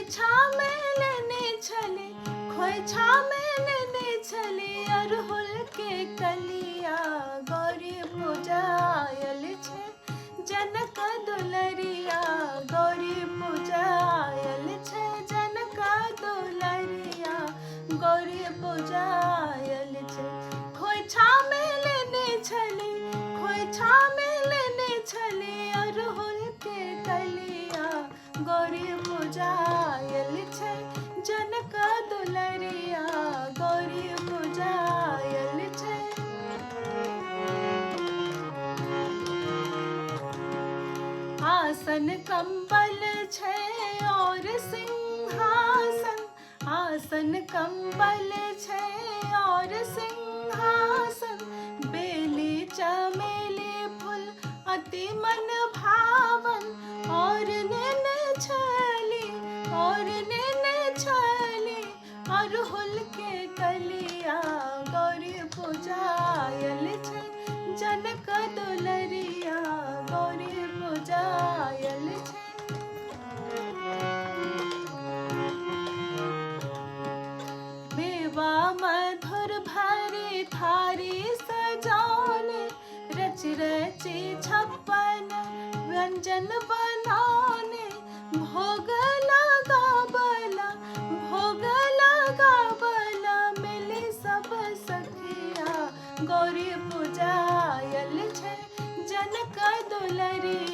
खोइछा में लेने छली, खोइछा में लेने छली अरहुल के कलिया। गौरी पूजा आयल छे जनक दुलरिया, गौरी पूजा आयल छे जनक दुलरिया, गौरी पूजा आयल छे। खोइछा में लेने छली, खोइछा में लेने छली अरहुल के कलिया। गौरी पूजा आयल छे जनक दुलरिया, गौरी पूजा आयल छे। आसन कंबल छे और सिंहासन, आसन कंबल छे और सिंहासन। बेली चमेली फूल अति मन भावन, और नेने छली, और नेने छली अरहुल के कलिया। गौरी पूजा आयल छे जनक दुलरिया, गौरी पूजा आयल छे। मेवा मधुर भरी थारी सजाने, रच रची 56 व्यंजन बनाने। भोग लगा बला, भोग लगा बला मिली सब सखिया। गौरी पूजा आयल छे जनक दुलरिया।